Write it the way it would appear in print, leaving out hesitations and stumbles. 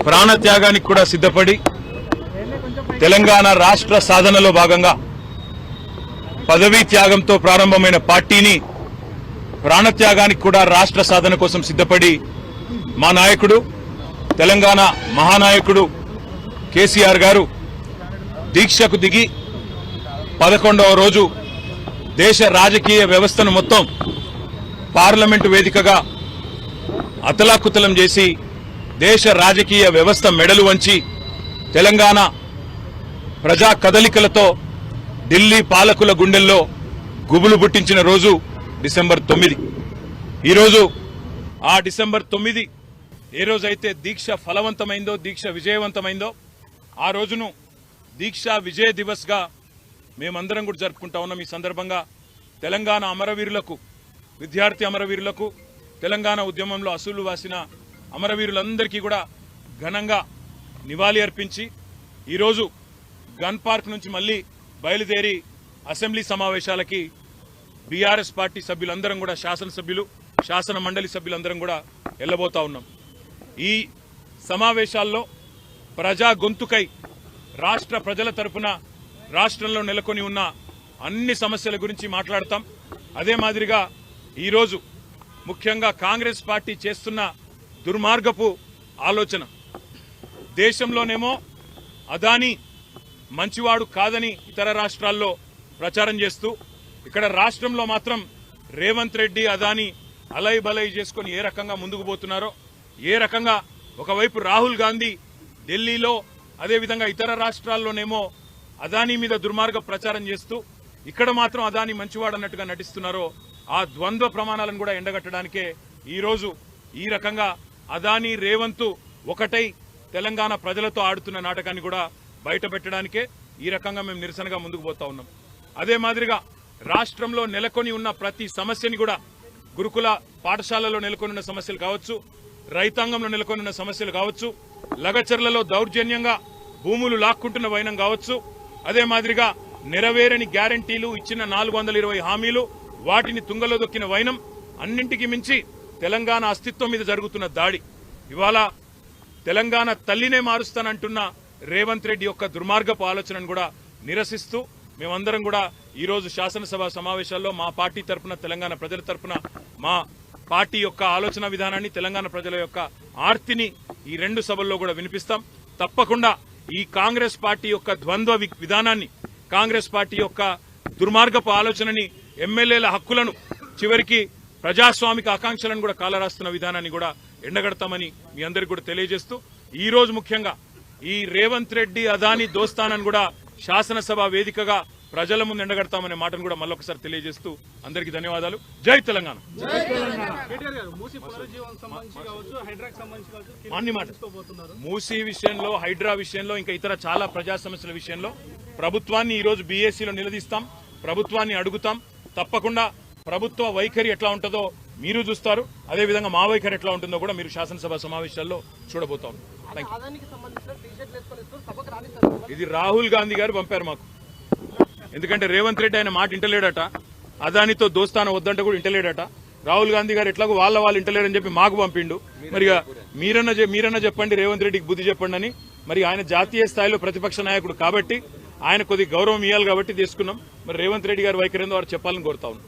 ప్రాణత్యాగానికి కూడా సిద్ధపడి తెలంగాణ రాష్ట్ర సాధనలో భాగంగా పదవీ త్యాగంతో ప్రారంభమైన పార్టీని ప్రాణత్యాగానికి కూడా రాష్ట్ర సాధన కోసం సిద్ధపడి మా నాయకుడు తెలంగాణ మహానాయకుడు కేసీఆర్ గారు దీక్షకు దిగి 11వ రోజు దేశ రాజకీయ వ్యవస్థను మొత్తం పార్లమెంటు వేదికగా అతలాకుతలం చేసి దేశ రాజకీయ వ్యవస్థ మెడలు వంచి తెలంగాణ ప్రజా కదలికలతో ఢిల్లీ పాలకుల గుండెల్లో గుబులు పుట్టించిన రోజు డిసెంబర్ 9. ఈరోజు ఆ డిసెంబర్ 9 ఏ రోజైతే దీక్ష ఫలవంతమైందో, దీక్ష విజయవంతమైందో ఆ రోజును దీక్షా విజయ దివస్ గా మేమందరం కూడా జరుపుకుంటా ఉన్నాం. ఈ సందర్భంగా తెలంగాణ అమరవీరులకు, విద్యార్థి అమరవీరులకు, తెలంగాణ ఉద్యమంలో అసూలు వాసిన అమరవీరులందరికీ కూడా ఘనంగా నివాళి అర్పించి ఈరోజు గన్ పార్క్ నుంచి మళ్లీ బయలుదేరి అసెంబ్లీ సమావేశాలకి బీఆర్ఎస్ పార్టీ సభ్యులందరం కూడా, శాసనసభ్యులు, శాసన మండలి సభ్యులందరం కూడా వెళ్లబోతా ఉన్నాం. ఈ సమావేశాల్లో ప్రజా గొంతుకై రాష్ట్ర ప్రజల తరపున రాష్ట్రంలో నెలకొని ఉన్న అన్ని సమస్యల గురించి మాట్లాడతాం. అదే మాదిరిగా ఈరోజు ముఖ్యంగా కాంగ్రెస్ పార్టీ చేస్తున్న దుర్మార్గపు ఆలోచన, దేశంలోనేమో అదానీ మంచివాడు కాదని ఇతర రాష్ట్రాల్లో ప్రచారం చేస్తూ ఇక్కడ రాష్ట్రంలో మాత్రం రేవంత్ రెడ్డి అదానీ అలై బలై చేసుకుని ఏ రకంగా ముందుకు పోతున్నారో, ఏ రకంగా ఒకవైపు రాహుల్ గాంధీ ఢిల్లీలో, అదేవిధంగా ఇతర రాష్ట్రాల్లోనేమో అదానీ మీద దుర్మార్గ ప్రచారం చేస్తూ ఇక్కడ మాత్రం అదానీ మంచివాడు అన్నట్టుగా నటిస్తున్నారో, ఆ ద్వంద్వ ప్రమాణాలను కూడా ఎండగట్టడానికే ఈరోజు ఈ రకంగా అదానీ రేవంత్ ఒకటై తెలంగాణ ప్రజలతో ఆడుతున్న నాటకాన్ని కూడా బయట పెట్టడానికే ఈ రకంగా మేము నిరసనగా ముందుకు పోతా ఉన్నాం. అదే మాదిరిగా రాష్ట్రంలో నెలకొని ఉన్న ప్రతి సమస్యని కూడా, గురుకుల పాఠశాలలో నెలకొని ఉన్న సమస్యలు కావచ్చు, రైతాంగంలో నెలకొని ఉన్న సమస్యలు కావచ్చు, లగచర్లలో దౌర్జన్యంగా భూములు లాక్కుంటున్న వైనం కావచ్చు, అదే మాదిరిగా నెరవేరని గ్యారంటీలు, ఇచ్చిన 420 హామీలు వాటిని తుంగలో దొక్కిన వైనం, అన్నింటికి మించి తెలంగాణ అస్తిత్వం మీద జరుగుతున్న దాడి, ఇవాళ తెలంగాణ తల్లినే మారుస్తానంటున్న రేవంత్ రెడ్డి యొక్క దుర్మార్గపు ఆలోచనను కూడా నిరసిస్తూ మేమందరం కూడా ఈరోజు శాసనసభ సమావేశాల్లో మా పార్టీ తరఫున, తెలంగాణ ప్రజల తరఫున మా పార్టీ యొక్క ఆలోచన విధానాన్ని, తెలంగాణ ప్రజల యొక్క ఆర్తిని ఈ రెండు సభల్లో కూడా వినిపిస్తాం. తప్పకుండా ఈ కాంగ్రెస్ పార్టీ యొక్క ద్వంద్వ విధానాన్ని, కాంగ్రెస్ పార్టీ యొక్క దుర్మార్గపు ఆలోచనని, ఎమ్మెల్యేల హక్కులను, చివరికి ప్రజాస్వామిక ఆకాంక్షలను కూడా కాలరాస్తున్న విధానాన్ని కూడా ఎండగడతామని మీ అందరికీ కూడా తెలియజేస్తూ, ఈ రోజు ముఖ్యంగా ఈ రేవంత్ రెడ్డి అదానీ దోస్తానని కూడా శాసనసభ వేదికగా ప్రజల ముందు ఎండగడతామనే మాటను కూడా మళ్ళొకసారి తెలియజేస్తూ అందరికీ ధన్యవాదాలు. జై తెలంగాణ. మూసీ విషయంలో, హైడ్రా విషయంలో, ఇంకా ఇతర చాలా ప్రజా సమస్యల విషయంలో ప్రభుత్వాన్ని ఈరోజు బీఏసీలో నిలదీస్తాం, ప్రభుత్వాన్ని అడుగుతాం. తప్పకుండా ప్రభుత్వ వైఖరి ఎట్లా ఉంటుందో మీరు చూస్తారు, అదేవిధంగా మా వైఖరి ఎట్లా ఉంటుందో కూడా మీరు శాసనసభ సమావేశాల్లో చూడబోతాం. ఇది రాహుల్ గాంధీ గారు పంపారు మాకు, ఎందుకంటే రేవంత్ రెడ్డి ఆయన మాట ఇంటలేడట, అదానితో దోస్తాన వద్దంటే కూడా ఇంటలేడట. రాహుల్ గాంధీ గారు ఎట్లాగో వాళ్ళు ఇంటలేడని చెప్పి మాకు పంపిండు. మరి మీరన్నా చెప్పండి, రేవంత్ రెడ్డికి బుద్ధి చెప్పండి అని. మరి ఆయన జాతీయ స్థాయిలో ప్రతిపక్ష నాయకుడు కాబట్టి ఆయన కొద్ది గౌరవం ఇవ్వాలి కాబట్టి తీసుకున్నాం. మరి రేవంత్ రెడ్డి గారి వైఖరి ఏందో వారు చెప్పాలని కోరుతా ఉన్నాం.